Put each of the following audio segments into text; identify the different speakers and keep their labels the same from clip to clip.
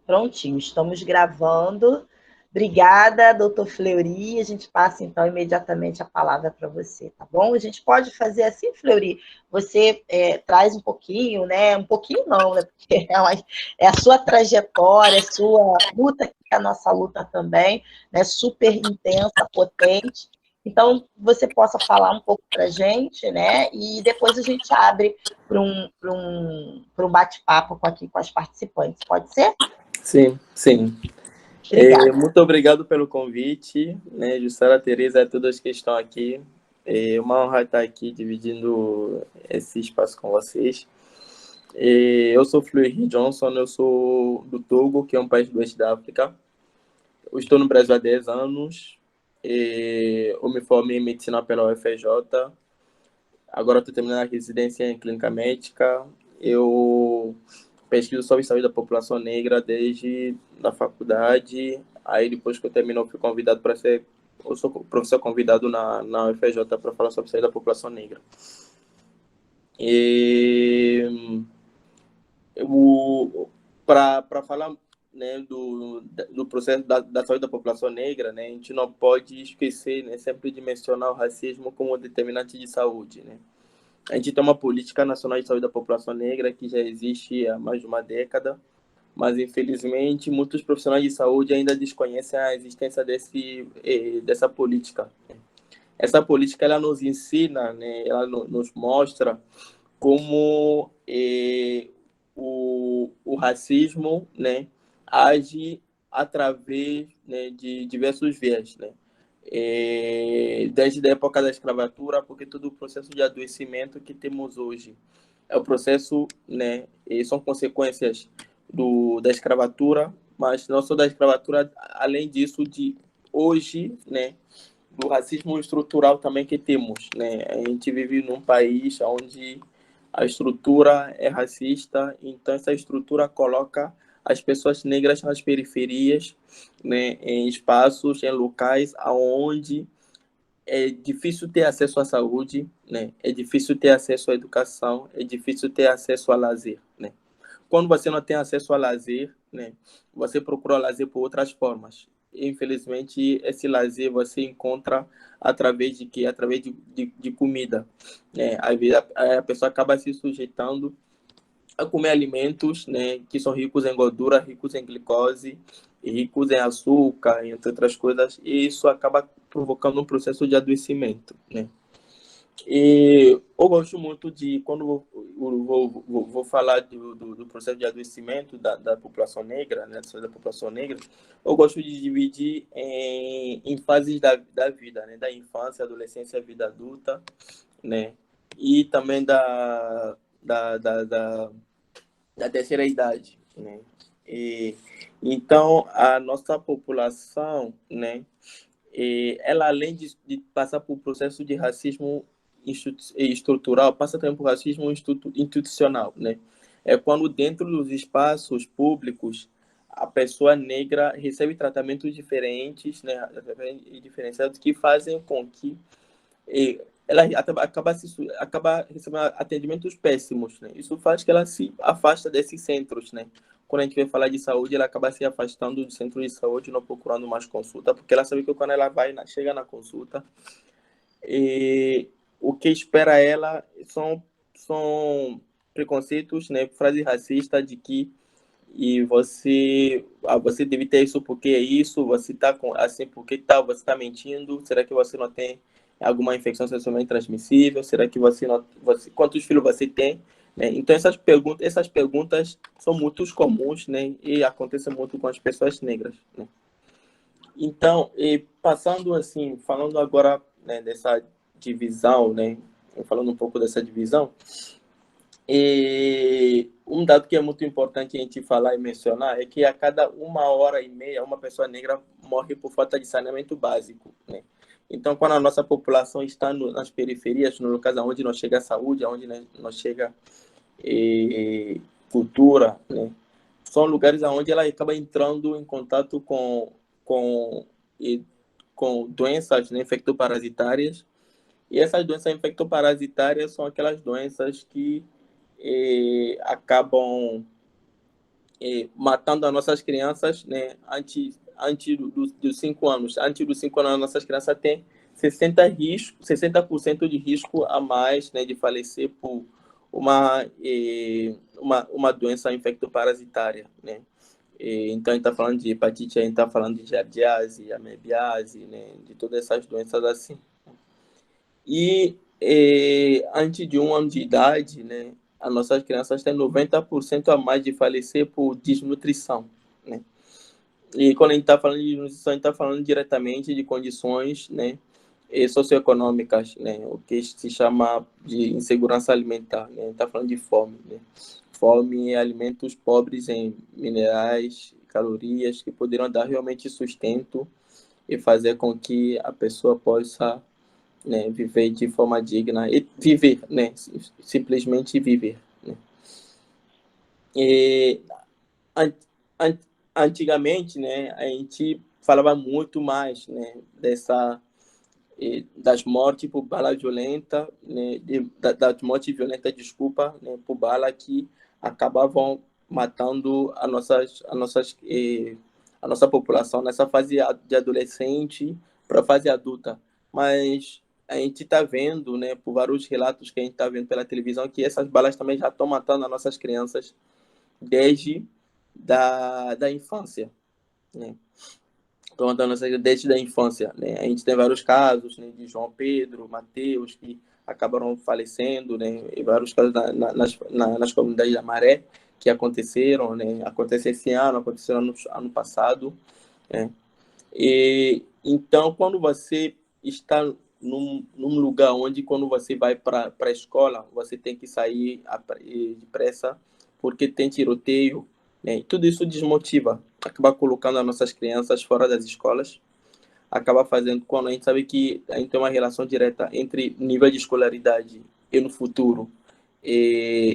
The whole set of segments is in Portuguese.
Speaker 1: Prontinho, estamos gravando. Obrigada, doutor Fleury. A gente passa, então, imediatamente a palavra para você, tá bom? A gente pode fazer assim, Fleury? Você traz um pouquinho, né? Um pouquinho não, né? Porque é a sua trajetória, a sua luta, que é a nossa luta também, né? Super intensa, potente. Então, você possa falar um pouco para a gente, né? E depois a gente abre para um bate-papo aqui com as participantes. Pode ser?
Speaker 2: Sim, sim.
Speaker 1: Obrigada.
Speaker 2: Muito obrigado pelo convite, né, Jussara, Tereza, a todos que estão aqui. É uma honra estar aqui dividindo esse espaço com vocês. Eu sou Fleury Johnson, eu sou do Togo, que é um país do oeste da África. Eu estou no Brasil há 10 anos. Eu me formei em medicina pela UFJ. Agora estou terminando a residência em clínica médica. Eu pesquiso sobre saúde da população negra desde a faculdade. Aí, depois que eu termino, eu fui convidado para ser... Eu sou professor convidado na UFJ para falar sobre saúde da população negra. E para falar, né, do processo da saúde da população negra, né, a gente não pode esquecer, né, sempre de mencionar o racismo como determinante de saúde, né. A gente tem uma política nacional de saúde da população negra que já existe há mais de uma década, mas infelizmente muitos profissionais de saúde ainda desconhecem a existência dessa política. Essa política ela nos ensina, né, ela nos mostra como o racismo, né, age através, né, de diversos viés, né? Desde a época da escravatura, porque todo o processo de adoecimento que temos hoje é o processo, né, e são consequências da escravatura, mas não só da escravatura, além disso, de hoje, né, do racismo estrutural também que temos, né? A gente vive num país onde a estrutura é racista, então essa estrutura coloca as pessoas negras nas periferias, né, em espaços, em locais onde é difícil ter acesso à saúde, né? É difícil ter acesso à educação, é difícil ter acesso a lazer, né? Quando você não tem acesso a lazer, né, você procura lazer por outras formas. Infelizmente, esse lazer você encontra através de quê? Através de comida. Né? Às vezes a pessoa acaba se sujeitando a comer alimentos, né, que são ricos em gordura, ricos em glicose, ricos em açúcar, entre outras coisas, e isso acaba provocando um processo de adoecimento, né? E eu gosto muito de, quando vou falar do processo de adoecimento da população negra, né, da população negra, eu gosto de dividir em fases da vida, né, da infância, adolescência, vida adulta, né, e também da terceira idade, né. E, então, a nossa população, né, ela além de passar por processo de racismo estrutural, passa também por racismo institucional, né? É quando dentro dos espaços públicos a pessoa negra recebe tratamentos diferentes, né, diferenciados que fazem com que ela acaba recebendo atendimentos péssimos, né? Isso faz que ela se afasta desses centros, né? Quando a gente vai falar de saúde, ela acaba se afastando do centro de saúde, não procurando mais consulta, porque ela sabe que quando ela chega na consulta, o que espera ela são preconceitos, né? Frase racista de que você deve ter isso porque é isso, você tá assim porque tal, você está mentindo, será que você não tem alguma infecção sexualmente transmissível, será que quantos filhos você tem, né? Então essas perguntas são muito comuns, né, e acontecem muito com as pessoas negras, né? Então, passando assim, falando agora, né, dessa divisão, né, falando um pouco dessa divisão, e um dado que é muito importante a gente falar e mencionar é que a cada 1 hora e meia uma pessoa negra morre por falta de saneamento básico, né? Então, quando a nossa população está nas periferias, no locais onde não chega a saúde, onde não chega cultura, né? São lugares onde ela acaba entrando em contato com, e, com doenças, né, infectoparasitárias. E essas doenças infectoparasitárias são aquelas doenças que acabam matando as nossas crianças, né, antes dos 5 anos. Antes dos 5 anos, as nossas crianças têm 60% de risco a mais, né, de falecer por uma doença infectoparasitária, né? Então, a gente está falando de hepatite, a gente está falando de giardiase, amebiase, né, de todas essas doenças assim. E antes de 1 ano de idade, né, as nossas crianças têm 90% a mais de falecer por desnutrição, né? E quando a gente está falando de nutrição, a gente está falando diretamente de condições, né, socioeconômicas, né, o que se chama de insegurança alimentar, né? A gente está falando de fome, né? Fome é alimentos pobres em minerais, calorias, que poderiam dar realmente sustento e fazer com que a pessoa possa, né, viver de forma digna e viver, né, simplesmente viver, né? E an, an, antigamente, né, a gente falava muito mais, né, das mortes por bala violenta, né, das mortes violentas, desculpa, né, por bala que acabavam matando a nossa população nessa fase de adolescente para a fase adulta. Mas a gente está vendo, né, por vários relatos que a gente está vendo pela televisão, que essas balas também já estão matando as nossas crianças desde da infância, né? Estão matando desde a infância, né? A gente tem vários casos, né, de João Pedro, Mateus, que acabaram falecendo, né? E vários casos nas comunidades da Maré que aconteceram, né? Aconteceu esse ano, aconteceram ano passado, né? E então, quando você está num lugar onde, quando você vai para a escola, você tem que sair depressa, porque tem tiroteio, né? E tudo isso desmotiva, acaba colocando as nossas crianças fora das escolas, acaba fazendo, quando a gente sabe que a gente tem uma relação direta entre nível de escolaridade e, no futuro,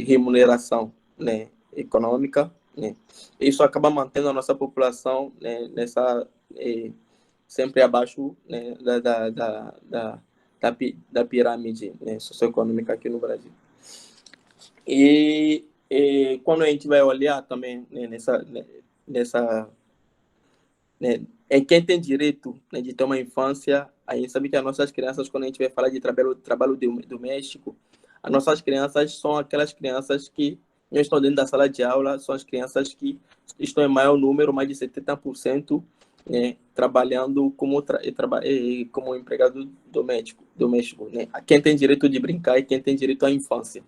Speaker 2: remuneração, né, econômica, né? Isso acaba mantendo a nossa população, né, nessa sempre abaixo, né, da pirâmide, né, socioeconômica aqui no Brasil. E quando a gente vai olhar também, né, nessa né, quem tem direito, né, de ter uma infância, a gente sabe que as nossas crianças, quando a gente vai falar de trabalho doméstico, as nossas crianças são aquelas crianças que não estão dentro da sala de aula, são as crianças que estão em maior número, mais de 70%, né, trabalhando como empregado doméstico, né? Quem tem direito de brincar e quem tem direito à infância.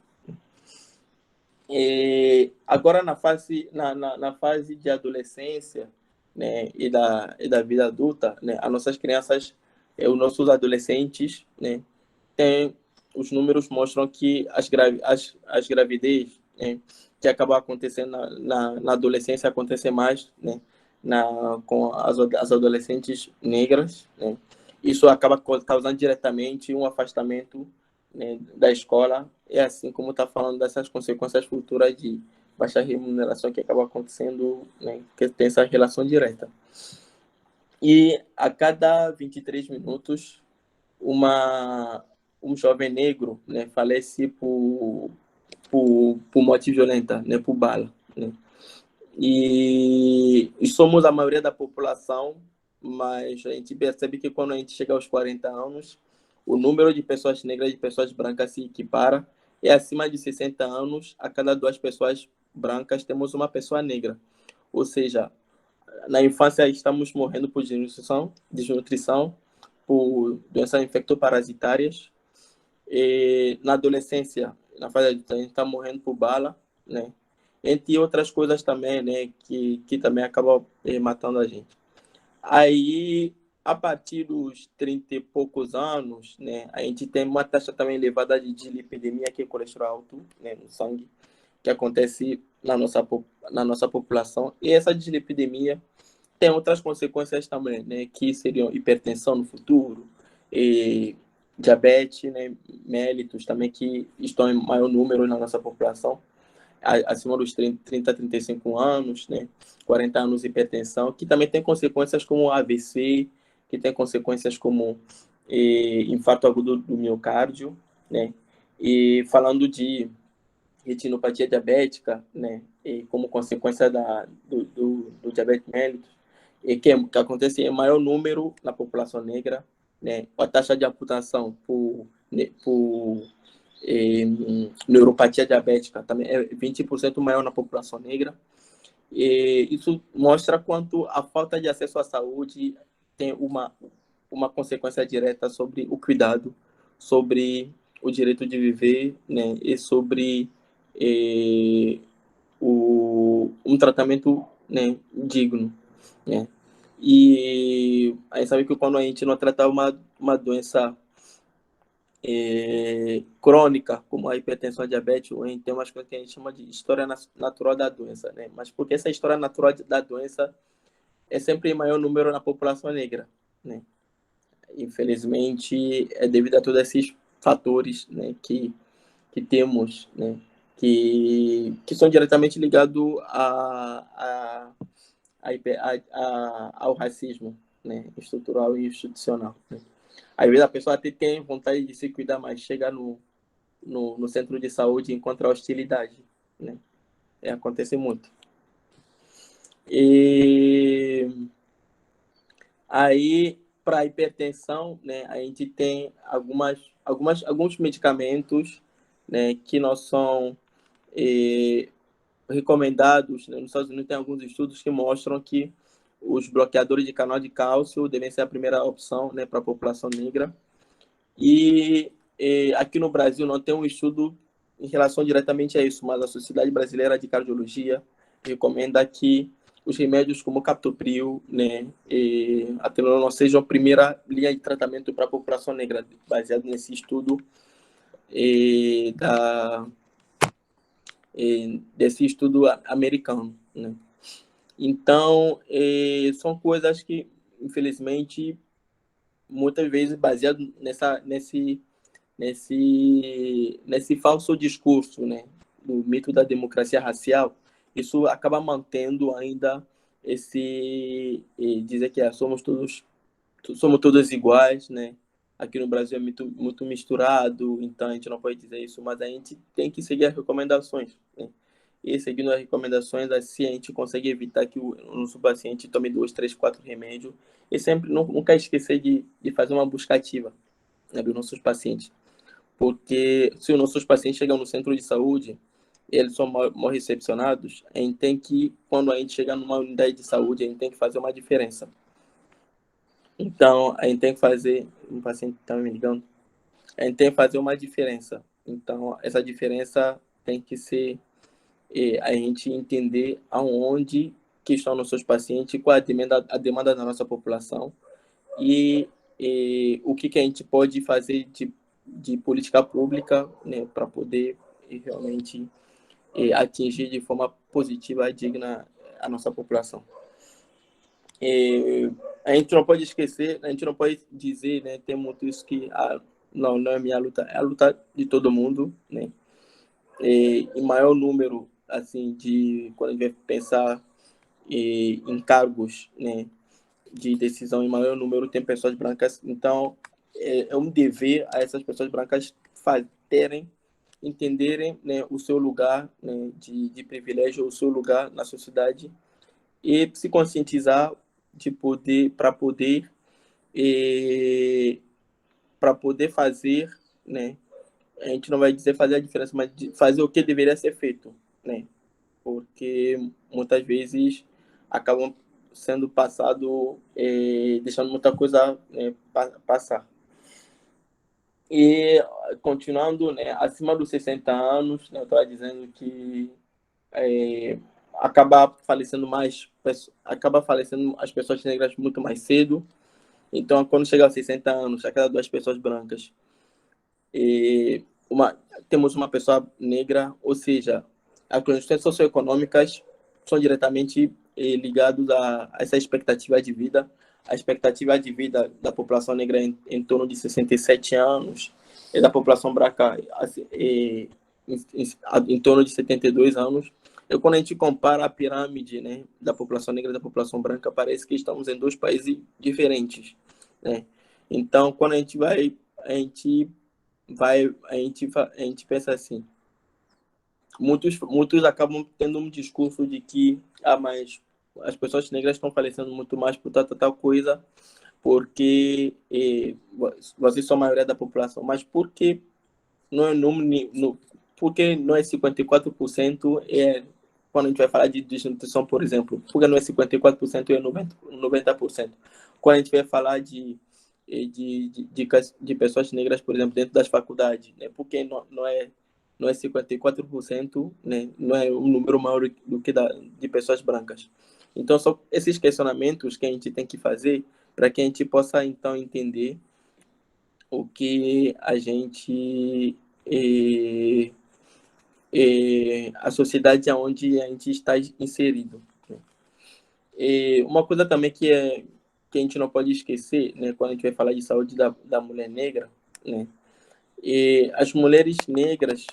Speaker 2: Agora, na fase de adolescência, né, e da vida adulta, né, as nossas crianças, os nossos adolescentes, né, os números mostram que as gravidez, né, que acabam acontecendo na adolescência, acontecem mais, né, com as adolescentes negras, né? Isso acaba causando diretamente um afastamento, né, da escola, e assim como está falando dessas consequências futuras de baixa remuneração que acaba acontecendo, né, que tem essa relação direta. E a cada 23 minutos, um jovem negro, né, falece por morte violenta, né, por bala, né? E somos a maioria da população, mas a gente percebe que quando a gente chega aos 40 anos, o número de pessoas negras e de pessoas brancas se equipara, e acima de 60 anos, a cada 2 pessoas brancas temos uma pessoa negra. Ou seja, na infância estamos morrendo por desnutrição, por doenças infectoparasitárias, e na adolescência, na fase adulta, a gente está morrendo por bala, né? Entre outras coisas também, né, que também acabam matando a gente. Aí, a partir dos 30 e poucos anos, né, a gente tem uma taxa também elevada de dislipidemia, que é colesterol alto, né, no sangue, que acontece na nossa população. E essa dislipidemia tem outras consequências também, né, que seriam hipertensão no futuro, e diabetes, né, mellitus também, que estão em maior número na nossa população, acima dos 30 a 35 anos, né, 40 anos de hipertensão, que também tem consequências como AVC, que tem consequências como infarto agudo do miocárdio, né, e falando retinopatia diabética, né, e como consequência do diabetes mellitus, e que acontece em maior número na população negra, né, a taxa de amputação por neuropatia diabética também é 20% maior na população negra. E isso mostra quanto a falta de acesso à saúde tem uma consequência direta sobre o cuidado, sobre o direito de viver, né, e sobre um tratamento, né, digno, né. E a gente sabe que quando a gente não trata uma doença crônica, como a hipertensão, a diabetes, a gente tem umas coisas que a gente chama de história natural da doença, né? Mas porque essa história natural da doença é sempre em maior número na população negra, né? Infelizmente, é devido a todos esses fatores, né, que temos, né, que são diretamente ligados ao racismo, né, estrutural e institucional, né? Às vezes a pessoa até tem vontade de se cuidar, mas chega no centro de saúde e encontra hostilidade, né? Acontece muito. E aí, para hipertensão, né, a gente tem alguns medicamentos, né, que não são recomendados, né? Nos Estados Unidos tem alguns estudos que mostram que os bloqueadores de canal de cálcio devem ser a primeira opção, né, para a população negra. E aqui no Brasil não tem um estudo em relação diretamente a isso, mas a Sociedade Brasileira de Cardiologia recomenda que os remédios como captopril, né, e atenolol sejam a primeira linha de tratamento para a população negra, baseado nesse estudo desse estudo americano, né? Então, são coisas que, infelizmente, muitas vezes baseado nesse falso discurso, né, do mito da democracia racial, isso acaba mantendo ainda dizer que somos todos iguais, né? Aqui no Brasil é muito misturado, então a gente não pode dizer isso, mas a gente tem que seguir as recomendações, né? E seguindo as recomendações, assim a gente consegue evitar que o nosso paciente tome 2, 3, 4 remédios e sempre nunca esquecer de fazer uma busca ativa, né, dos nossos pacientes. Porque se os nossos pacientes chegam no centro de saúde, eles são mal recepcionados, a gente tem que, quando a gente chegar numa unidade de saúde, a gente tem que fazer uma diferença. Então, a gente tem que fazer, um paciente está me ligando, a gente tem que fazer uma diferença. Então, essa diferença tem que ser a gente entender aonde que estão nossos pacientes, qual é a demanda da nossa população e o que a gente pode fazer de política pública, né, para poder realmente atingir de forma positiva e digna a nossa população. A gente não pode esquecer, a gente não pode dizer, né, tem muito isso que não é minha luta, é a luta de todo mundo, né? Em maior número, assim, quando a gente vai pensar em cargos, né, de decisão, em maior número tem pessoas brancas, então é um dever a essas pessoas brancas entenderem, né, o seu lugar, né, de privilégio, o seu lugar na sociedade e se conscientizar de para poder fazer, né? A gente não vai dizer fazer a diferença, mas fazer o que deveria ser feito, né? Porque muitas vezes acabam sendo passado, deixando muita coisa passar. E continuando, né, acima dos 60 anos, né, eu estava dizendo que acaba falecendo as pessoas negras muito mais cedo. Então, quando chega aos 60 anos, a cada 2 pessoas brancas, temos uma pessoa negra, ou seja, as condições socioeconômicas são diretamente ligadas a essa expectativa de vida. A expectativa de vida da população negra é em torno de 67 anos, e da população branca em torno de 72 anos. E quando a gente compara a pirâmide, né, da população negra e da população branca, parece que estamos em 2 países diferentes, né? Então, quando a gente pensa assim, muitos acabam tendo um discurso de que mas as pessoas negras estão falecendo muito mais por tal coisa, porque vocês são a maioria da população, mas por que não é porque não é 54%, quando a gente vai falar de desnutrição, por exemplo, porque não é 54% e é 90%. Quando a gente vai falar de pessoas negras, por exemplo, dentro das faculdades, né? Porque não é 54%, né? Não é um número maior do que de pessoas brancas. Então, são esses questionamentos que a gente tem que fazer para que a gente possa, então, entender o que a gente... a sociedade onde a gente está inserido. Uma coisa também que a gente não pode esquecer, né, quando a gente vai falar de saúde da mulher negra, né, as mulheres negras,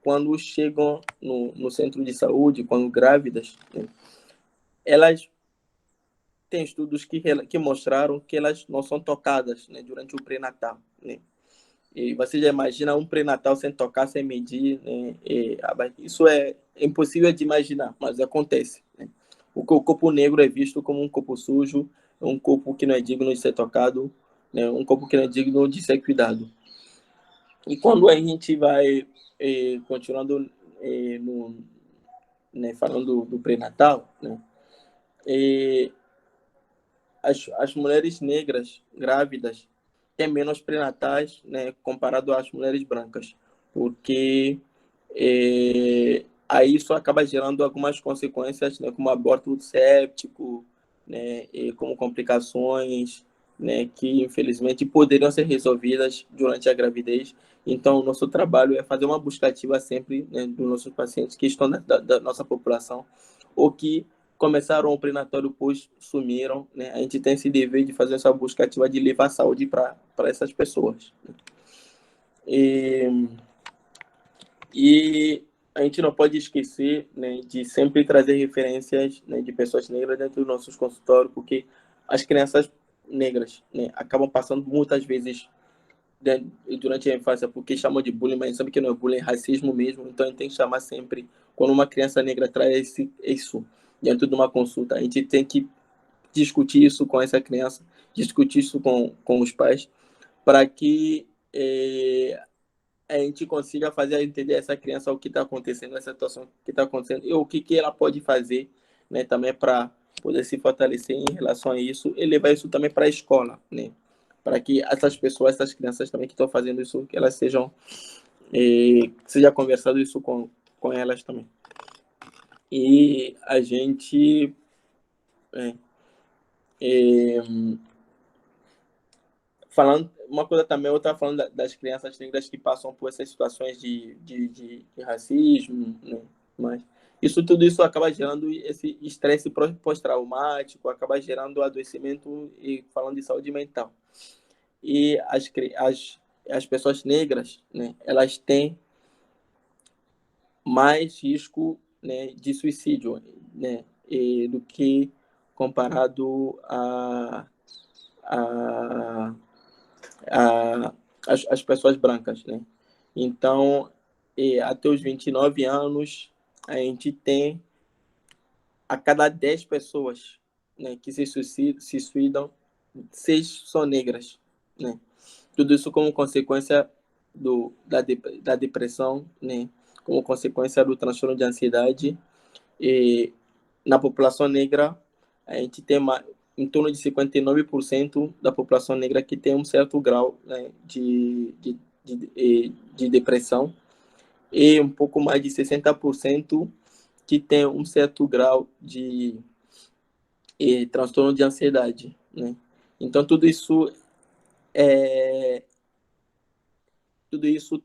Speaker 2: quando chegam no centro de saúde, quando grávidas, né, elas têm estudos que mostraram que elas não são tocadas, né, durante o pré-natal, né. E você já imagina um pré-natal sem tocar, sem medir, né? Isso é impossível de imaginar, mas acontece, né? O corpo negro é visto como um corpo sujo, um corpo que não é digno de ser tocado, né? Um corpo que não é digno de ser cuidado. E quando a gente vai continuando né, falando do pré-natal, né? As mulheres negras grávidas têm menos pré-natais, né, comparado às mulheres brancas, porque aí isso acaba gerando algumas consequências, né, como aborto séptico, né, e como complicações, né, que infelizmente poderiam ser resolvidas durante a gravidez. Então, o nosso trabalho é fazer uma busca ativa sempre, né, dos nossos pacientes que estão da nossa população, ou que começaram o pré-natal depois sumiram, né? A gente tem esse dever de fazer essa busca ativa de levar saúde para essas pessoas. E a gente não pode esquecer, né, de sempre trazer referências, né, de pessoas negras dentro dos nossos consultórios, porque as crianças negras, né, acabam passando muitas vezes durante a infância porque chamam de bullying, mas sabe que não é bullying, é racismo mesmo. Então a gente tem que chamar sempre, quando uma criança negra traz isso dentro de uma consulta, a gente tem que discutir isso com essa criança, discutir isso com os pais, para que a gente consiga fazer entender essa criança o que está acontecendo, essa situação que está acontecendo, e o que ela pode fazer, né, também para poder se fortalecer em relação a isso, e levar isso também para a escola, né, para que essas pessoas, essas crianças também que estão fazendo isso, que elas seja conversado isso com elas também. E a gente falando uma coisa também, eu estava falando das crianças negras que passam por essas situações de racismo, né? Mas tudo isso acaba gerando esse estresse pós-traumático, acaba gerando adoecimento e falando de saúde mental. E as pessoas negras, né, elas têm mais risco, né, de suicídio, né, do que comparado a as pessoas brancas, né? Então, até os 29 anos, a gente tem a cada 10 pessoas, né, que se suicidam, 6 são negras, né? Tudo isso como consequência da depressão, né? Como consequência do transtorno de ansiedade. E na população negra, a gente tem em torno de 59% da população negra que tem um certo grau, né, de depressão, e um pouco mais de 60% que tem um certo grau de transtorno de ansiedade, né? Então tudo isso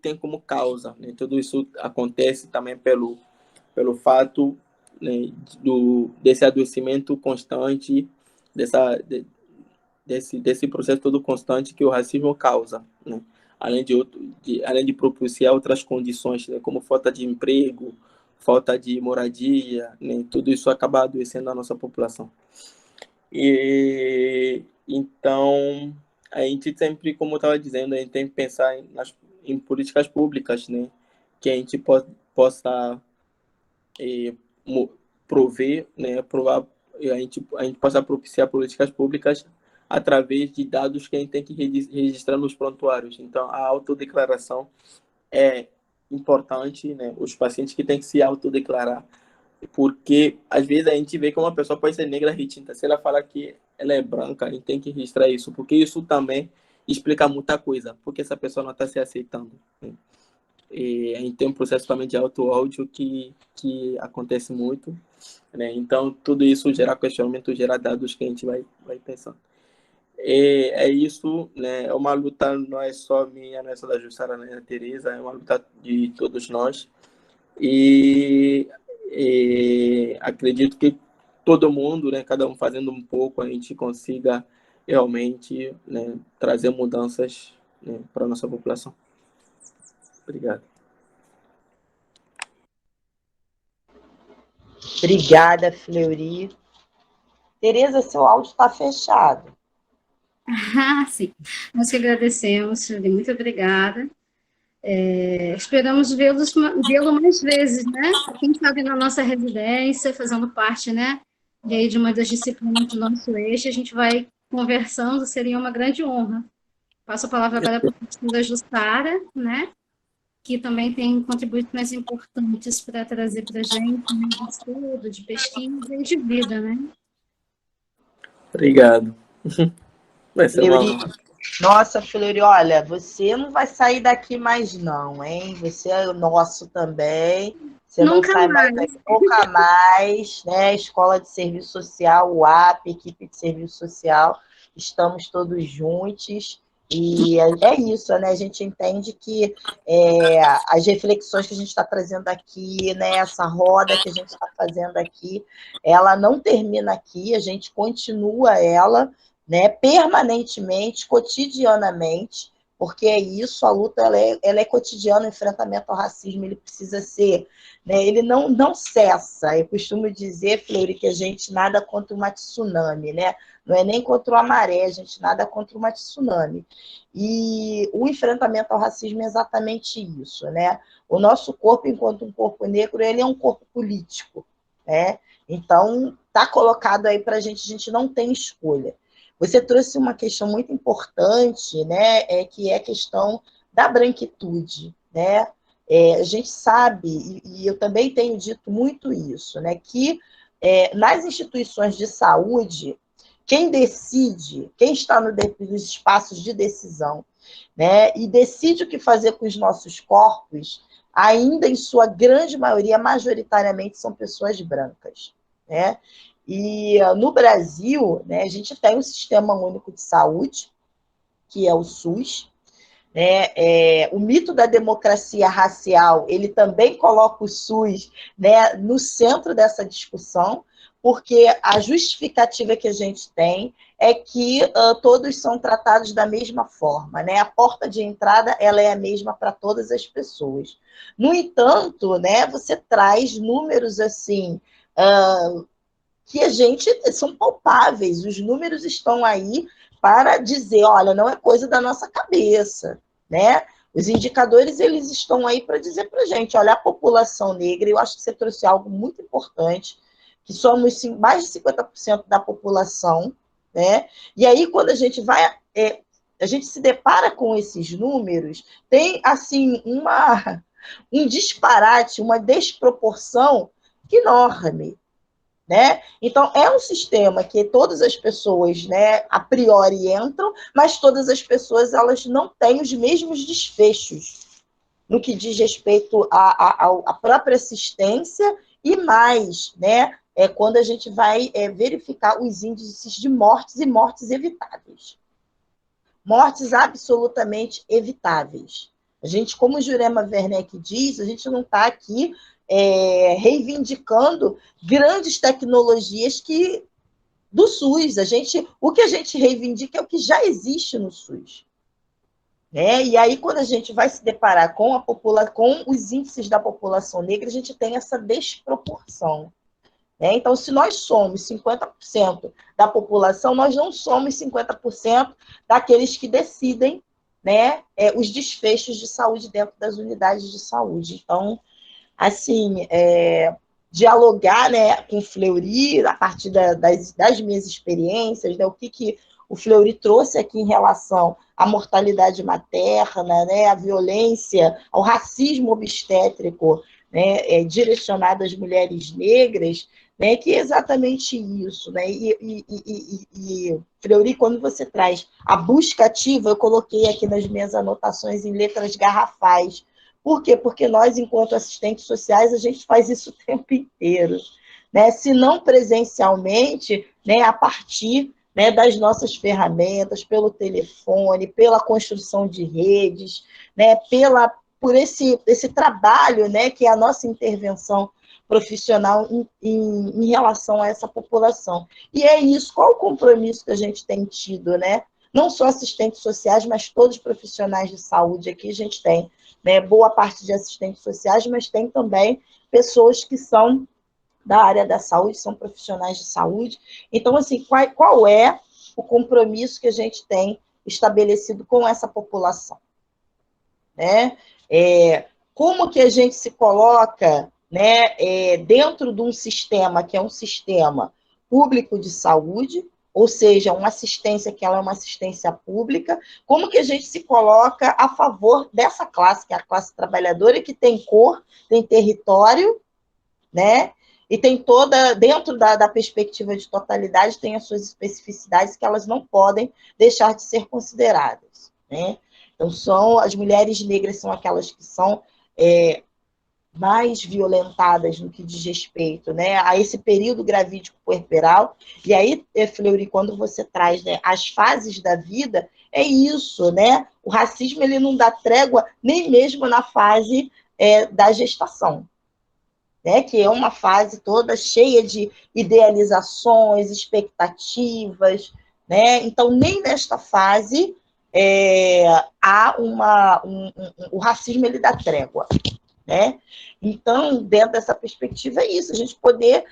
Speaker 2: tem como causa, né? Tudo isso acontece também pelo fato, né, desse adoecimento constante, desse processo todo constante que o racismo causa, né? Além de propiciar outras condições, né, como falta de emprego, falta de moradia, né? Tudo isso acaba adoecendo a nossa população. E então a gente sempre, como eu estava dizendo, a gente tem que pensar em políticas públicas, né, que a gente possa prover, né, a gente possa propiciar políticas públicas através de dados que a gente tem que registrar nos prontuários. Então, a autodeclaração é importante, né? Os pacientes que têm que se autodeclarar, porque às vezes a gente vê que uma pessoa pode ser negra retinta. Se ela fala que ela é branca, a gente tem que registrar isso, porque isso também explica muita coisa, porque essa pessoa não está se aceitando, né? E a gente tem um processo também de auto-áudio que acontece muito, né? Então, tudo isso gera questionamento, gera dados que a gente vai pensando. É isso, né? É uma luta, não é só minha, não é só da Jussara, nem da Tereza, é uma luta de todos nós. E acredito que todo mundo, né, cada um fazendo um pouco, a gente consiga realmente, né, trazer mudanças, né, para a nossa população. Obrigado.
Speaker 1: Obrigada, Fleury. Tereza, seu áudio está fechado.
Speaker 3: Ah, sim. Nós que agradecemos, Shirley, muito obrigada. Esperamos vê-lo mais vezes, né? Quem sabe na nossa residência, fazendo parte, né, de uma das disciplinas do nosso eixo, a gente vai conversando, seria uma grande honra. Passo a palavra agora para a professora Jussara, né, que também tem contribuições importantes para trazer para a gente, né, de estudo, de pesquisa e de vida, né?
Speaker 2: Obrigado. Vai ser uma
Speaker 1: Fleury,
Speaker 2: honra.
Speaker 1: nossa, Fleury, olha, você não vai sair daqui mais não, hein? Você é o nosso também. Você não
Speaker 3: Nunca
Speaker 1: sai mais
Speaker 3: mais.
Speaker 1: daqui, nunca mais, né? Escola de Serviço Social, UAP, equipe de Serviço Social, estamos todos juntos. E é isso, né? A gente entende que as reflexões que a gente está trazendo aqui, né? Essa roda que a gente está fazendo aqui, ela não termina aqui, a gente continua ela, né, permanentemente, cotidianamente, porque é isso, a luta ela é cotidiana, o enfrentamento ao racismo, ele precisa ser, né, ele não cessa. Eu costumo dizer, Fleury, que a gente nada contra uma tsunami, né? Não é nem contra uma maré, a gente nada contra uma tsunami. E o enfrentamento ao racismo é exatamente isso, né? O nosso corpo, enquanto um corpo negro, ele é um corpo político, né? Então, está colocado aí para a gente não tem escolha. Você trouxe uma questão muito importante, né, que é a questão da branquitude, né? A gente sabe, e eu também tenho dito muito isso, né, que nas instituições de saúde, quem decide, quem está nos espaços de decisão, né, e decide o que fazer com os nossos corpos, ainda em sua grande maioria, majoritariamente, são pessoas brancas, né? E no Brasil, né, a gente tem um Sistema Único de Saúde, que é o SUS, né? O mito da democracia racial, ele também coloca o SUS, né, no centro dessa discussão, porque a justificativa que a gente tem é que todos são tratados da mesma forma, né? A porta de entrada ela é a mesma para todas as pessoas. No entanto, né, você traz números assim que a gente são palpáveis, os números estão aí para dizer, olha, não é coisa da nossa cabeça, né? Os indicadores eles estão aí para dizer para a gente, olha, a população negra, eu acho que você trouxe algo muito importante, que somos mais de 50% da população, né? E aí quando a gente vai, a gente se depara com esses números, tem assim um disparate, uma desproporção enorme, né? Então, é um sistema que todas as pessoas, né, a priori entram, mas todas as pessoas elas não têm os mesmos desfechos no que diz respeito à própria assistência e mais, né, quando a gente vai verificar os índices de mortes e mortes evitáveis. Mortes absolutamente evitáveis. A gente, como Jurema Werneck diz, a gente não está aqui reivindicando grandes tecnologias do SUS. O que a gente reivindica é o que já existe no SUS. Né? E aí, quando a gente vai se deparar com os índices da população negra, a gente tem essa desproporção. Né? Então, se nós somos 50% da população, nós não somos 50% daqueles que decidem, né, os desfechos de saúde dentro das unidades de saúde. Então, assim, dialogar, né, com o Fleury, a partir das minhas experiências, né, o que o Fleury trouxe aqui em relação à mortalidade materna, né, à violência, ao racismo obstétrico, né, direcionado às mulheres negras, né, que é exatamente isso. Né, e Fleury, quando você traz a busca ativa, eu coloquei aqui nas minhas anotações em letras garrafais. Por quê? Porque nós, enquanto assistentes sociais, a gente faz isso o tempo inteiro. Né? Se não presencialmente, né, a partir, né, das nossas ferramentas, pelo telefone, pela construção de redes, né, por esse trabalho, né, que é a nossa intervenção profissional em relação a essa população. E é isso, qual o compromisso que a gente tem tido, né? Não só assistentes sociais, mas todos os profissionais de saúde aqui a gente tem, né? Boa parte de assistentes sociais, mas tem também pessoas que são da área da saúde, são profissionais de saúde. Então, assim, qual é o compromisso que a gente tem estabelecido com essa população? Né? Como que a gente se coloca, né, dentro de um sistema que é um sistema público de saúde, ou seja, uma assistência que ela é uma assistência pública, como que a gente se coloca a favor dessa classe, que é a classe trabalhadora, que tem cor, tem território, né? E tem toda, dentro da perspectiva de totalidade, tem as suas especificidades que elas não podem deixar de ser consideradas, né? Então, as mulheres negras são aquelas que são mais violentadas no que diz respeito, né, a esse período gravídico puerperal. E aí, Fleury, quando você traz, né, as fases da vida, é isso, né? O racismo ele não dá trégua nem mesmo na fase da gestação, né, que é uma fase toda cheia de idealizações, expectativas, né? Então, nem nesta fase há o racismo ele dá trégua. Né? Então, dentro dessa perspectiva, é isso, a gente poder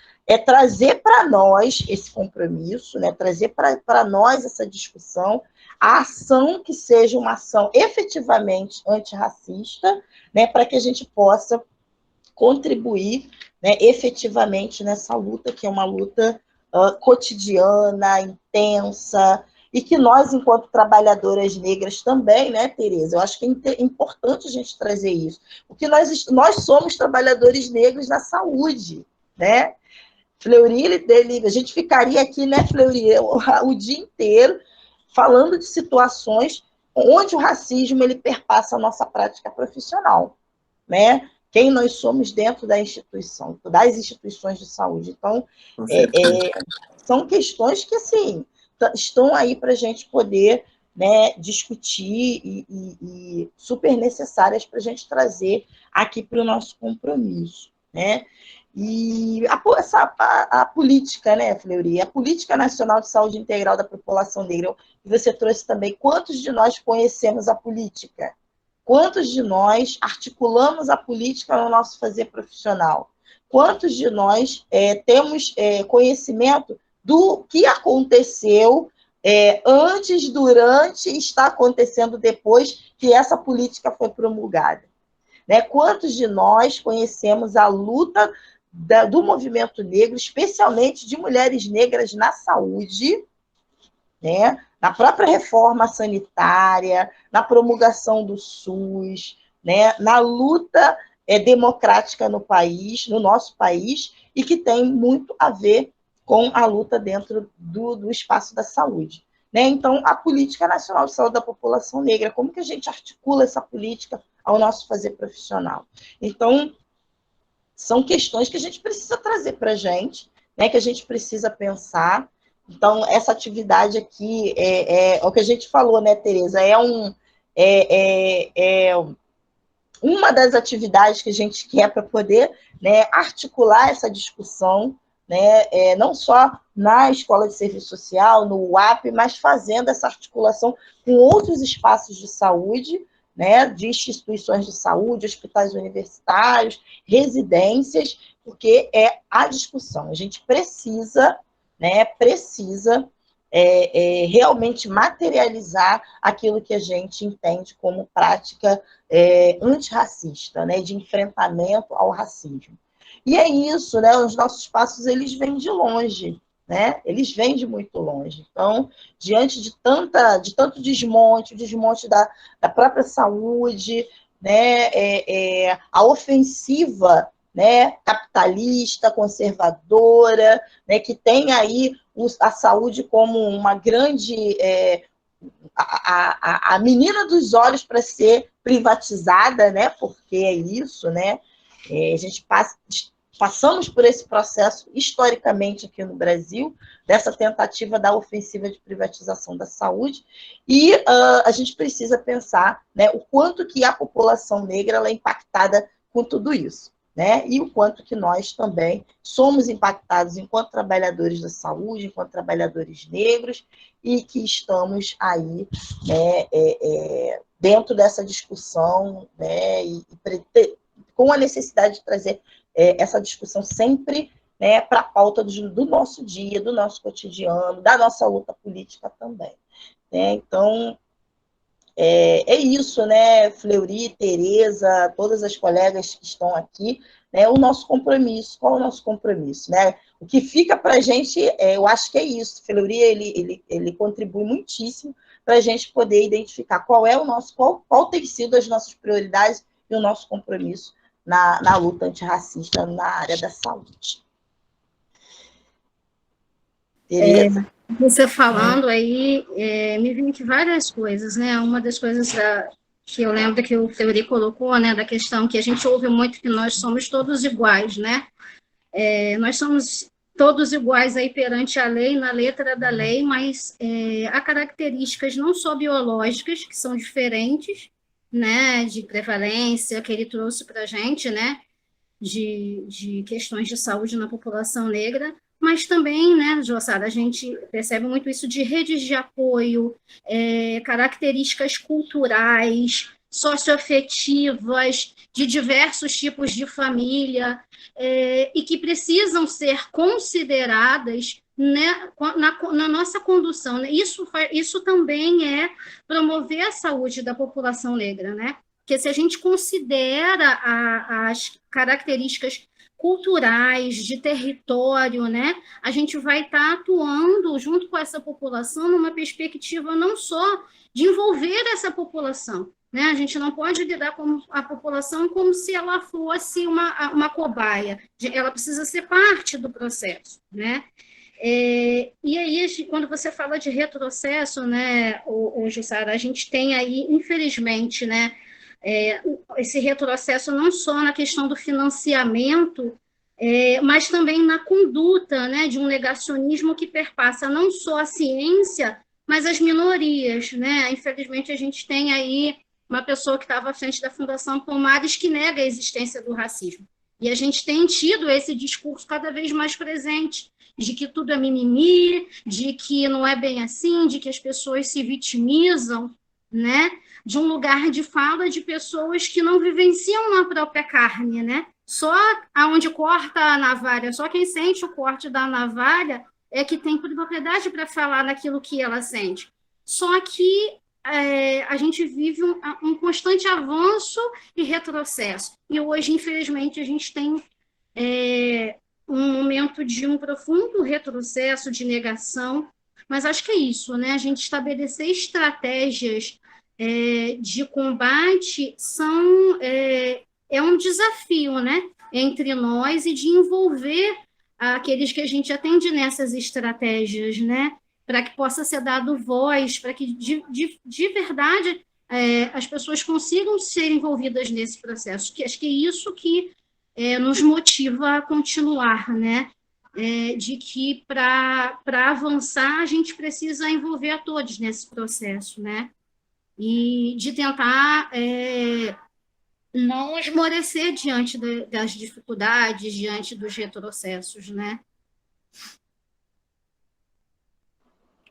Speaker 1: trazer para nós esse compromisso, né? Trazer para nós essa discussão, a ação que seja uma ação efetivamente antirracista, né? Para que a gente possa contribuir, né, efetivamente nessa luta, que é uma luta cotidiana, intensa, e que nós, enquanto trabalhadoras negras também, né, Tereza? Eu acho que é importante a gente trazer isso, porque nós somos trabalhadores negros na saúde, né? Fleury, a gente ficaria aqui, né, Fleury, o dia inteiro falando de situações onde o racismo ele perpassa a nossa prática profissional, né? Quem nós somos dentro da instituição, das instituições de saúde. Então, são questões que, assim, estão aí para a gente poder, né, discutir e super necessárias para a gente trazer aqui para o nosso compromisso, né? E a política, né, Fleury? A Política Nacional de Saúde Integral da População Negra, que você trouxe também, quantos de nós conhecemos a política? Quantos de nós articulamos a política no nosso fazer profissional? Quantos de nós temos conhecimento do que aconteceu antes, durante e está acontecendo depois que essa política foi promulgada? Né? Quantos de nós conhecemos a luta do movimento negro, especialmente de mulheres negras na saúde, né? Na própria reforma sanitária, na promulgação do SUS, né? Na luta democrática no país, no nosso país, e que tem muito a ver com a luta dentro do espaço da saúde. Né? Então, a Política Nacional de Saúde da População Negra, como que a gente articula essa política ao nosso fazer profissional? Então, são questões que a gente precisa trazer para a gente, né? Que a gente precisa pensar. Então, essa atividade aqui é o que a gente falou, né, Tereza? Uma das atividades que a gente quer para poder, né, articular essa discussão, né, não só na Escola de Serviço Social, no UAP, mas fazendo essa articulação com outros espaços de saúde, né, de instituições de saúde, hospitais universitários, residências, porque é a discussão. A gente precisa, né, realmente materializar aquilo que a gente entende como prática antirracista, né, de enfrentamento ao racismo. E é isso, né? Os nossos passos, eles vêm de longe, né? Eles vêm de muito longe. Então, diante de tanto desmonte, o desmonte da própria saúde, né? A ofensiva, né? Capitalista, conservadora, né? Que tem aí a saúde como uma grande a menina dos olhos para ser privatizada, né? Porque é isso, né? A gente passamos por esse processo historicamente aqui no Brasil, dessa tentativa da ofensiva de privatização da saúde, e a gente precisa pensar, né, o quanto que a população negra ela é impactada com tudo isso. Né? E o quanto que nós também somos impactados enquanto trabalhadores da saúde, enquanto trabalhadores negros, e que estamos aí, né, dentro dessa discussão, né, com a necessidade de trazer essa discussão sempre, né, para a pauta do nosso dia, do nosso cotidiano, da nossa luta política também. Né? Então, é isso, né, Fleury, Tereza, todas as colegas que estão aqui, né, o nosso compromisso. Qual é o nosso compromisso? Né? O que fica para a gente, eu acho que é isso. Fleury, ele contribui muitíssimo para a gente poder identificar qual tem sido as nossas prioridades e o nosso compromisso na luta antirracista na área da saúde. Tereza?
Speaker 3: Você falando aí, me vem aqui várias coisas, né? Uma das coisas que eu lembro que o Fleury colocou, né, da questão que a gente ouve muito que nós somos todos iguais, né? Nós somos todos iguais aí perante a lei, na letra da lei, mas há características não só biológicas, que são diferentes, né, de prevalência, que ele trouxe para a gente, né, de questões de saúde na população negra, mas também, né, Jossara, a gente percebe muito isso de redes de apoio, características culturais, socioafetivas, de diversos tipos de família, e que precisam ser consideradas, né, na nossa condução. Né? Isso também é promover a saúde da população negra, né? Porque se a gente considera as características culturais, de território, né? A gente vai estar atuando junto com essa população numa perspectiva não só de envolver essa população, né? A gente não pode lidar com a população como se ela fosse uma cobaia, ela precisa ser parte do processo, né? E aí, quando você fala de retrocesso, né, Jussara, a gente tem aí, infelizmente, né, esse retrocesso não só na questão do financiamento, mas também na conduta, né, de um negacionismo que perpassa não só a ciência, mas as minorias. Né? Infelizmente, a gente tem aí uma pessoa que estava à frente da Fundação Palmares que nega a existência do racismo. E a gente tem tido esse discurso cada vez mais presente, de que tudo é mimimi, de que não é bem assim, de que as pessoas se vitimizam, né? De um lugar de fala de pessoas que não vivenciam na própria carne, né? Só aonde corta a navalha, só quem sente o corte da navalha é que tem propriedade para falar daquilo que ela sente. Só que a gente vive um constante avanço e retrocesso. E hoje, infelizmente, a gente tem um momento de um profundo retrocesso, de negação, mas acho que é isso, né? A gente estabelecer estratégias de combate é um desafio, né? Entre nós e de envolver aqueles que a gente atende nessas estratégias, né? Para que possa ser dado voz, para que de verdade as pessoas consigam ser envolvidas nesse processo. Acho que é isso que nos motiva a continuar, né? De que para avançar a gente precisa envolver a todos nesse processo, né? E de tentar não esmorecer diante das dificuldades, diante dos retrocessos, né?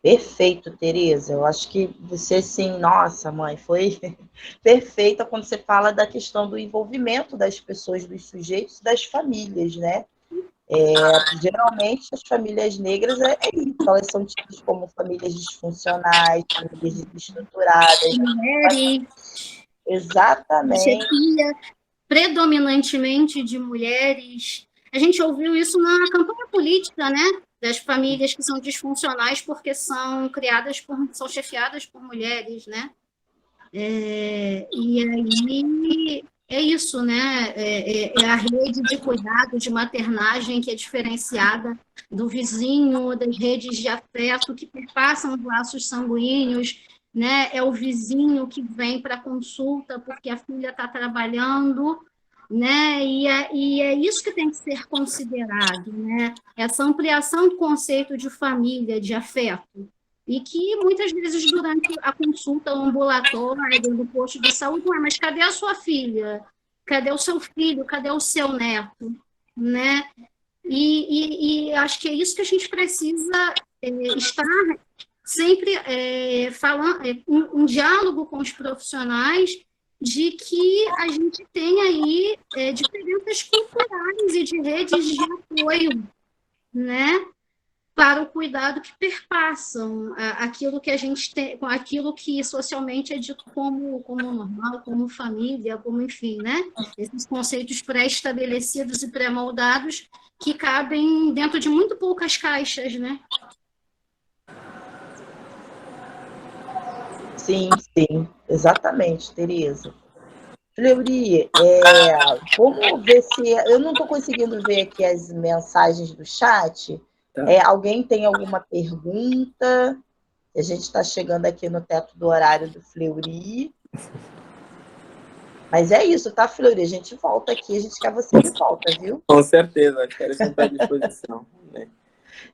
Speaker 1: Perfeito, Tereza. Eu acho que você, sim, nossa, mãe, foi perfeita quando você fala da questão do envolvimento das pessoas, dos sujeitos, das famílias, né? Geralmente, as famílias negras é isso, elas são tidas como famílias disfuncionais, famílias desestruturadas.
Speaker 3: Mulheres,
Speaker 1: Exatamente.
Speaker 3: chefia predominantemente de mulheres, A gente ouviu isso na campanha política, né? Das famílias que são disfuncionais porque são são chefiadas por mulheres, né? E aí é isso, né? É a rede de cuidado, de maternagem que é diferenciada do vizinho, das redes de afeto que perpassam os laços sanguíneos, né? É o vizinho que vem para consulta porque a filha está trabalhando, né? E é isso que tem que ser considerado, né? Essa ampliação do conceito de família, de afeto. E que muitas vezes durante a consulta ambulatória do posto de saúde, mas cadê a sua filha? Cadê o seu filho? Cadê o seu neto? Né? E acho que é isso que a gente precisa estar sempre falando, um diálogo com os profissionais de que a gente tem aí diferenças culturais e de redes de apoio, né? Para o cuidado que perpassam aquilo que a gente tem, aquilo que socialmente é dito como normal, como família, como enfim, né? Esses conceitos pré-estabelecidos e pré-moldados que cabem dentro de muito poucas caixas, né?
Speaker 1: Sim, sim, exatamente, Tereza. Fleury, vamos ver se. Eu não estou conseguindo ver aqui as mensagens do chat.
Speaker 2: Tá.
Speaker 1: Alguém tem alguma pergunta? A gente está chegando aqui no teto do horário do Fleury. Mas é isso, tá, Fleury? A gente volta aqui, a gente quer você de volta, viu?
Speaker 2: Com certeza, quero sempre à disposição. Né?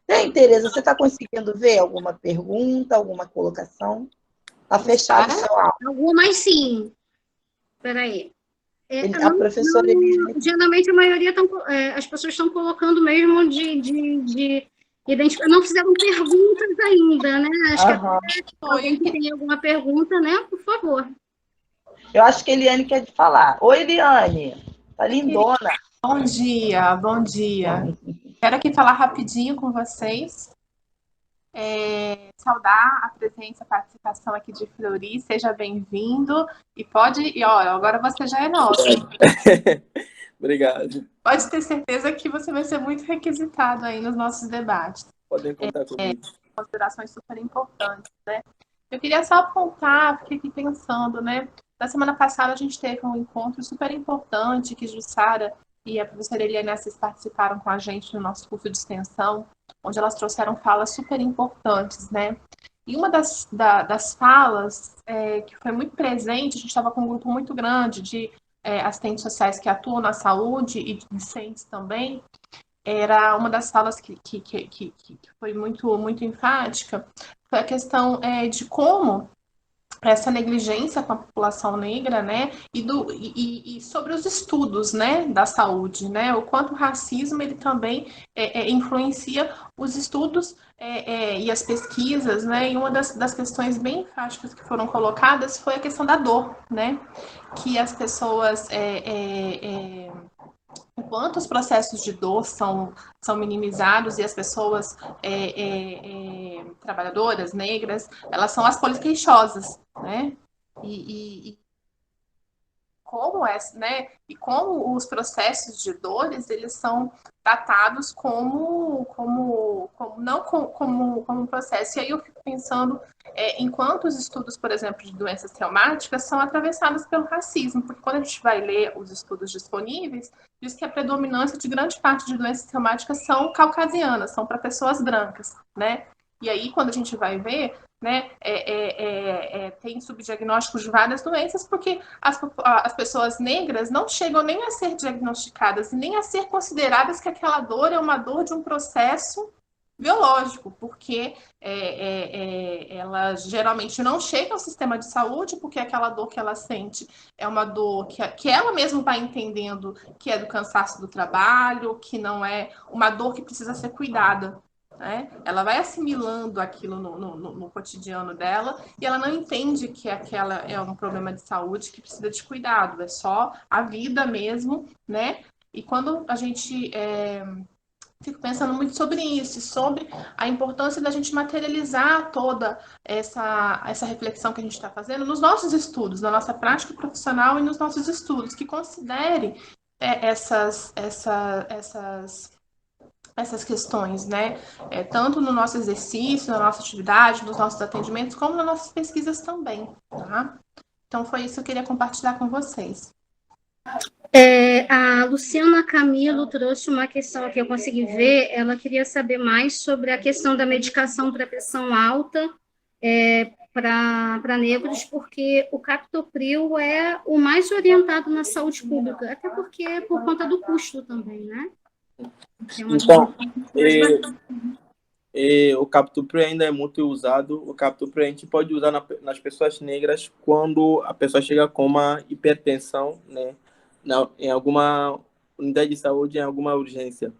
Speaker 1: Tem, Tereza, você está conseguindo ver alguma pergunta, alguma colocação? Está fechado o seu áudio.
Speaker 3: Algumas sim. Espera aí.
Speaker 1: A professora
Speaker 3: geralmente a maioria as pessoas estão colocando mesmo de identificar. Não fizeram perguntas ainda, né? Acho que alguém que tem alguma pergunta, né? Por favor.
Speaker 1: Eu acho que a Eliane quer falar. Oi, Eliane. Tá lindona.
Speaker 4: Bom dia, bom dia. Quero aqui falar rapidinho com vocês. Saudar a presença, a participação aqui de Fleury. Seja bem-vindo. Agora você já é nosso.
Speaker 2: Obrigado.
Speaker 4: Pode ter certeza que você vai ser muito requisitado aí nos nossos debates.
Speaker 2: Podem contar comigo.
Speaker 4: Considerações super importantes, né? Eu queria só apontar, fiquei aqui pensando, né? Na semana passada a gente teve um encontro super importante que Jussara e a professora Eliane Assis participaram com a gente no nosso curso de extensão, onde elas trouxeram falas super importantes, né? E uma das falas que foi muito presente, a gente estava com um grupo muito grande de assistentes sociais que atuam na saúde e de discentes também, era uma das falas que foi muito, muito enfática, foi a questão de como essa negligência com a população negra, né, e sobre os estudos, né, da saúde, né, o quanto o racismo ele também influencia os estudos e as pesquisas, né, e uma das questões bem enfáticas que foram colocadas foi a questão da dor, né, que as pessoas enquanto os processos de dor são minimizados e as pessoas trabalhadoras, negras, elas são as poliqueixosas, né? E como os processos de dores eles são tratados como um processo. E aí eu fico pensando enquanto os estudos, por exemplo, de doenças traumáticas são atravessados pelo racismo, porque quando a gente vai ler os estudos disponíveis, diz que a predominância de grande parte de doenças traumáticas são caucasianas, são para pessoas brancas, né? E aí, quando a gente vai ver, né, tem subdiagnósticos de várias doenças, porque as pessoas negras não chegam nem a ser diagnosticadas e nem a ser consideradas que aquela dor é uma dor de um processo biológico, porque elas geralmente não chegam ao sistema de saúde, porque aquela dor que ela sente é uma dor que ela mesma vai entendendo que é do cansaço do trabalho, que não é uma dor que precisa ser cuidada. Né? Ela vai assimilando aquilo no cotidiano dela e ela não entende que aquela é um problema de saúde que precisa de cuidado, é só a vida mesmo, né? E quando a gente fico pensando muito sobre isso, sobre a importância da gente materializar toda essa reflexão que a gente está fazendo nos nossos estudos, na nossa prática profissional e nos nossos estudos, que considere essas questões, né? Tanto no nosso exercício, na nossa atividade, nos nossos atendimentos, como nas nossas pesquisas também, tá? Então, foi isso que eu queria compartilhar com vocês.
Speaker 3: A Luciana Camilo trouxe uma questão que eu consegui ver, ela queria saber mais sobre a questão da medicação para pressão alta para negros, porque o captopril é o mais orientado na saúde pública, até porque é por conta do custo também, né?
Speaker 2: Então, o captopril ainda é muito usado. O captopril a gente pode usar nas pessoas negras quando a pessoa chega com uma hipertensão, né? Em alguma unidade de saúde, em alguma urgência.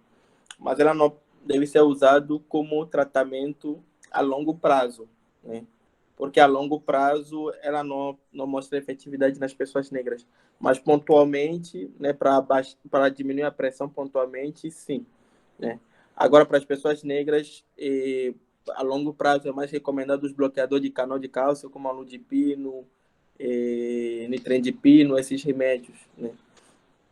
Speaker 2: Mas ela não deve ser usado como tratamento a longo prazo, né? Porque a longo prazo ela não mostra efetividade nas pessoas negras. Mas pontualmente, né, para diminuir a pressão pontualmente, sim, né? Agora, para as pessoas negras, a longo prazo é mais recomendado os bloqueadores de canal de cálcio, como a ludipino, nitrendipino, esses remédios, né,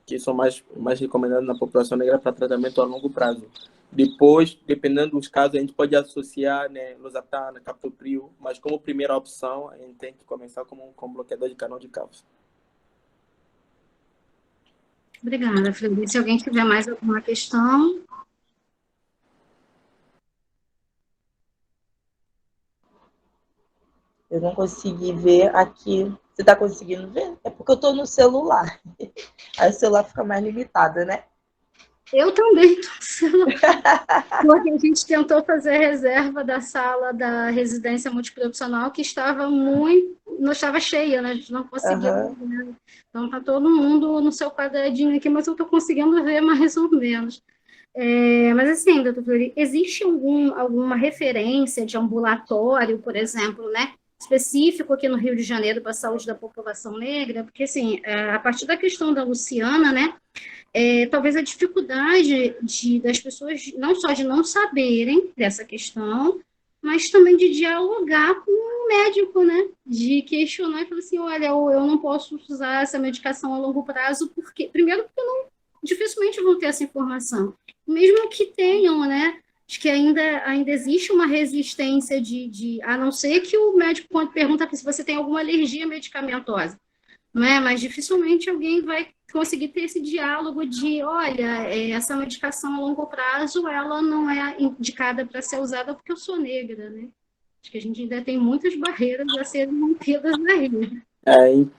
Speaker 2: que são mais recomendados na população negra para tratamento a longo prazo. Depois, dependendo dos casos, a gente pode associar, né, losartana, captopril, mas como primeira opção, a gente tem que começar com bloqueador de canal de cálcio.
Speaker 3: Obrigada, Fleury. Se alguém tiver mais alguma questão...
Speaker 1: Eu não consegui ver aqui. Você está conseguindo ver? É porque eu estou no celular. Aí o celular fica mais limitado, né?
Speaker 3: Eu também estou no celular. Porque a gente tentou fazer a reserva da sala da residência multiprofissional, que estava não estava cheia, né? A gente não conseguia ver. Então está todo mundo no seu quadradinho aqui, mas eu estou conseguindo ver mais ou menos. Mas assim, doutor Fleury, existe alguma referência de ambulatório, por exemplo, né, específico aqui no Rio de Janeiro para a saúde da população negra? Porque, assim, a partir da questão da Luciana, né, talvez a dificuldade das pessoas, não só de não saberem dessa questão, mas também de dialogar com o médico, né, de questionar e falar assim, olha, eu não posso usar essa medicação a longo prazo, primeiro porque dificilmente vão ter essa informação. Mesmo que tenham, né? Acho que ainda existe uma resistência a não ser que o médico pergunta se você tem alguma alergia medicamentosa, não é? Mas dificilmente alguém vai conseguir ter esse diálogo de, olha, essa medicação a longo prazo, ela não é indicada para ser usada porque eu sou negra, né? Acho que a gente ainda tem muitas barreiras a serem mantidas aí.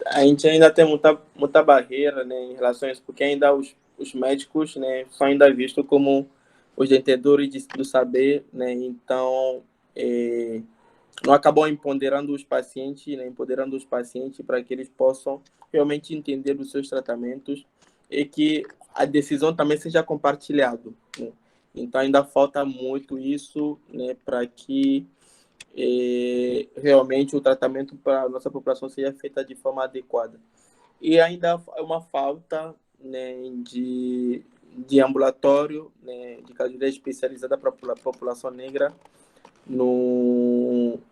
Speaker 2: A gente ainda tem muita barreira, né, em relação a isso, porque ainda os médicos, né, são ainda vistos como os detentores do saber, né, então não acabam empoderando os pacientes, né, para que eles possam realmente entender os seus tratamentos e que a decisão também seja compartilhada, né? Então ainda falta muito isso, né, para que realmente o tratamento para a nossa população seja feito de forma adequada. E ainda é uma falta, né, de ambulatório, né, de cardiologia especializada para a população negra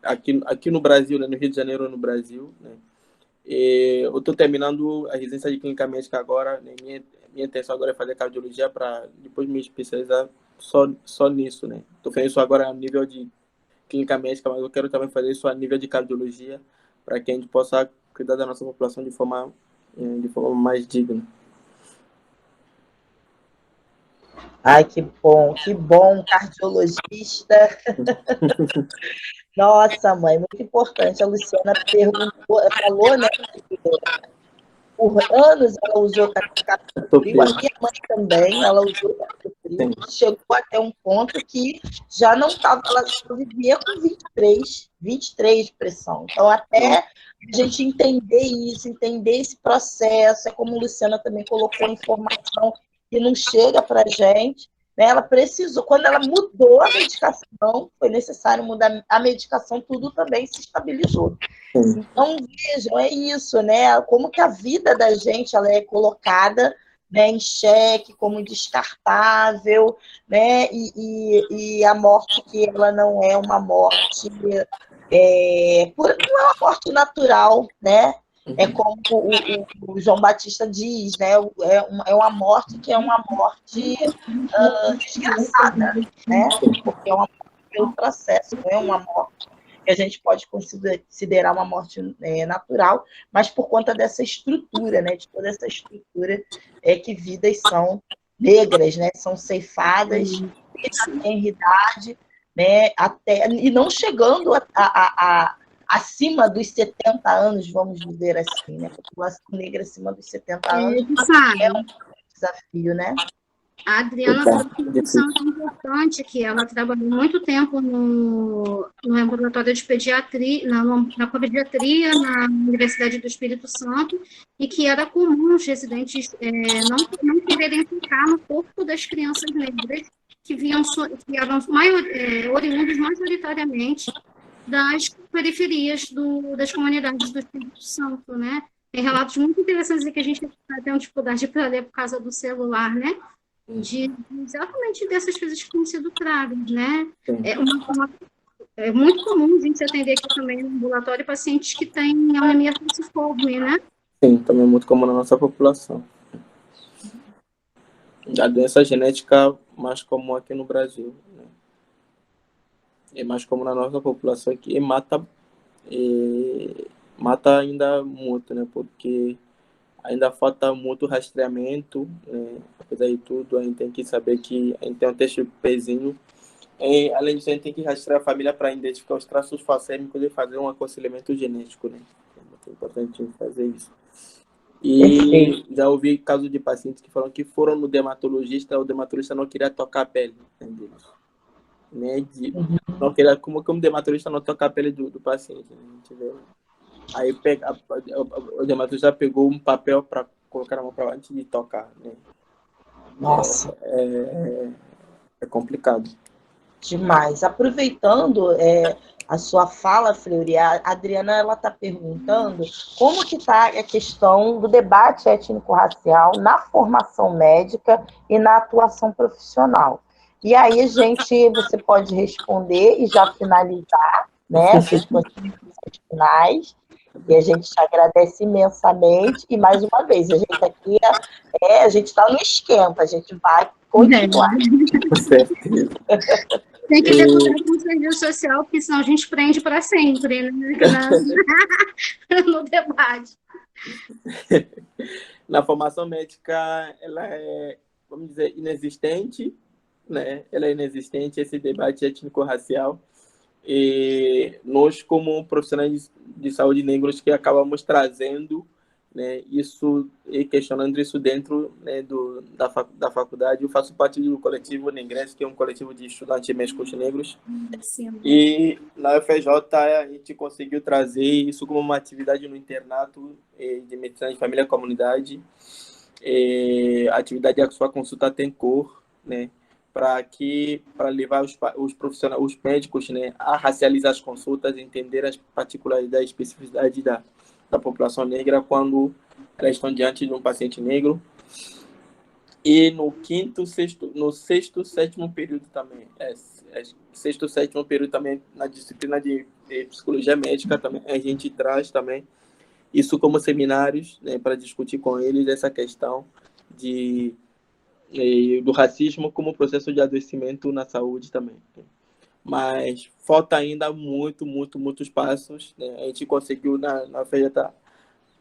Speaker 2: aqui no Brasil, né, no Rio de Janeiro, no Brasil, né. Eu estou terminando a residência de clínica médica agora, né, minha intenção agora é fazer cardiologia para depois me especializar só nisso, né. Estou fazendo isso agora a nível de clínica médica, mas eu quero também fazer isso a nível de cardiologia, para que a gente possa cuidar da nossa população de forma mais digna.
Speaker 1: Ai, que bom, cardiologista. Nossa, mãe, muito importante. A Luciana falou, né, que por anos ela usou captopril, a minha mãe também, ela usou captopril, chegou até um ponto que já não estava, ela vivia com 23 de pressão. Então, até a gente entender isso, entender esse processo, é como a Luciana também colocou informação que não chega para a gente, né? Ela precisou, quando ela mudou a medicação, foi necessário mudar a medicação, tudo também se estabilizou. Então, vejam, é isso, né? Como que a vida da gente ela é colocada, né, em xeque, como descartável, né? E a morte que ela não é uma morte, não é uma morte natural, né? É como o João Batista diz, né? É uma morte que é uma morte desgraçada, né? Porque é uma morte pelo processo, não é uma morte que a gente pode considerar uma morte natural, mas por conta dessa estrutura, né? De toda essa estrutura que vidas são negras, né? São ceifadas na tenridade, né? Até, e não chegando acima dos 70 anos, vamos dizer assim, né? A população negra acima dos 70 anos é um desafio, né?
Speaker 3: A Adriana falou uma questão importante, que ela trabalhou muito tempo no laboratório de pediatria, na pediatria, na Universidade do Espírito Santo, e que era comum os residentes não quererem ficar no corpo das crianças negras, que eram oriundos majoritariamente das periferias das comunidades do Espírito Santo, né? Tem relatos muito interessantes que a gente tem dificuldade para ler por causa do celular, né? Exatamente dessas coisas que têm sido tragas, né? É muito comum a gente atender aqui também no ambulatório pacientes que têm anemia falciforme, né?
Speaker 2: Sim, também é muito comum na nossa população. A doença genética mais comum aqui no Brasil, né? É mais comum na nossa população aqui e mata ainda muito, né? Porque ainda falta muito rastreamento, né? Apesar de tudo, a gente tem que saber que a gente tem um teste pezinho. Além disso, a gente tem que rastrear a família para identificar os traços falcêmicos e fazer um aconselhamento genético, né? É muito importante fazer isso. E já ouvi casos de pacientes que falam que foram no dermatologista, o dermatologista não queria tocar a pele, entendeu? Né? Não queria, como o dermatologista não toca a pele do paciente, né? A gente vê. Aí o dermatologista pegou um papel para colocar na mão para antes de tocar, né?
Speaker 1: Nossa.
Speaker 2: É complicado.
Speaker 1: Demais. Aproveitando a sua fala, Fleury, a Adriana ela está perguntando como que está a questão do debate étnico-racial na formação médica e na atuação profissional. E aí você pode responder e já finalizar, né, as suas considerações finais. E a gente te agradece imensamente. E mais uma vez, a gente aqui a gente está no esquenta, a gente vai continuar.
Speaker 3: Tem que ter cuidado com o serviço social, porque senão a gente prende para sempre, né? No debate.
Speaker 2: Na formação médica, ela é, vamos dizer, inexistente, né? Ela é inexistente, esse debate étnico-racial. E nós, como profissionais de saúde negros, que acabamos trazendo, né, isso e questionando isso dentro, né, da faculdade. Eu faço parte do coletivo Negres, que é um coletivo de estudantes médicos negros. Sim. E na UFJ a gente conseguiu trazer isso como uma atividade no internato de medicina de família e comunidade. A atividade A Sua Consulta Tem Cor, né, para levar os profissionais, os médicos, né, a racializar as consultas, entender as particularidades, especificidades da população negra quando elas estão diante de um paciente negro. E no sexto, sétimo período também, sexto, sétimo período também, na disciplina de psicologia médica também, a gente traz também isso como seminários, né, para discutir com eles essa questão do racismo como processo de adoecimento na saúde também. Mas falta ainda muitos passos, né? A gente conseguiu na FEJA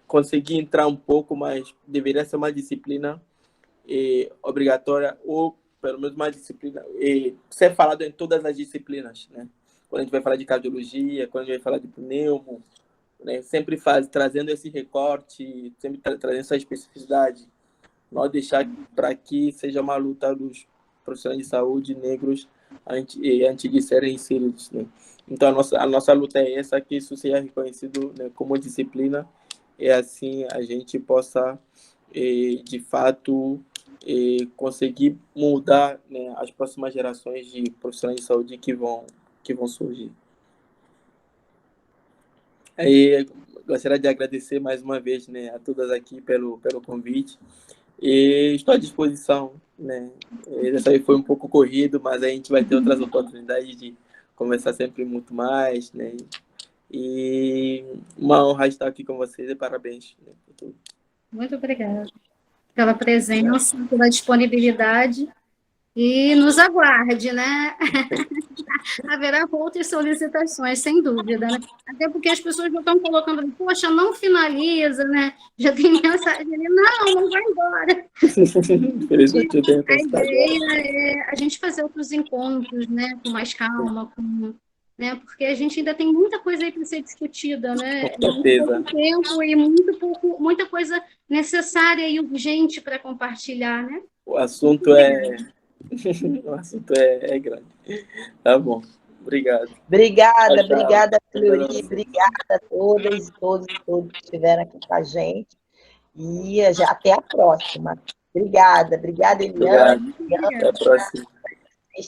Speaker 2: conseguir entrar um pouco, mas deveria ser uma disciplina obrigatória, ou pelo menos uma disciplina ser falado em todas as disciplinas, né? Quando a gente vai falar de cardiologia, quando a gente vai falar de pneumo, né? Sempre trazendo esse recorte, sempre trazendo essa especificidade, não deixar para que seja uma luta dos profissionais de saúde negros antes de serem inseridos, né? Então a nossa luta é essa, que isso seja reconhecido, né, como disciplina, e assim a gente possa de fato conseguir mudar, né, as próximas gerações de profissionais de saúde que vão surgir. Aí gostaria de agradecer mais uma vez, né, a todas aqui pelo convite. E estou à disposição, né? Dessa vez foi um pouco corrido, mas a gente vai ter outras oportunidades de conversar sempre muito mais, né? E uma honra estar aqui com vocês e parabéns, né, por tudo.
Speaker 3: Muito obrigada pela presença, pela disponibilidade. E nos aguarde, né? Haverá outras solicitações, sem dúvida, né? Até porque as pessoas já estão colocando, poxa, não finaliza, né? Já tem mensagem ali, não vai embora.
Speaker 2: Infelizmente eu tenho
Speaker 3: A
Speaker 2: consultado.
Speaker 3: ideia é a gente fazer outros encontros, né? Com mais calma, né? Porque a gente ainda tem muita coisa aí para ser discutida, né?
Speaker 2: Com
Speaker 3: Muito
Speaker 2: certeza.
Speaker 3: pouco tempo e muita coisa necessária e urgente para compartilhar, né?
Speaker 2: O assunto é grande. Tá bom. Obrigado.
Speaker 1: Obrigada,
Speaker 2: Tchau, tchau.
Speaker 1: obrigada, Fleury,
Speaker 2: Obrigado.
Speaker 1: obrigada a todas e todos que estiveram aqui com a gente. E até a próxima. Obrigada, Eliane,
Speaker 2: Obrigado. Até a próxima.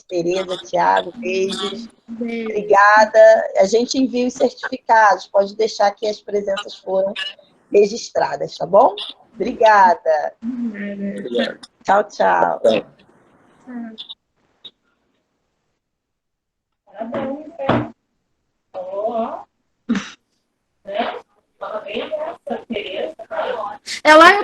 Speaker 1: Tereza, Tiago, beijos.
Speaker 3: Beijo.
Speaker 1: Obrigada. A gente envia os certificados, pode deixar que as presenças foram registradas, tá bom? Obrigada.
Speaker 2: Obrigado.
Speaker 1: Tchau, tchau.
Speaker 2: Tchau.
Speaker 3: É lá eu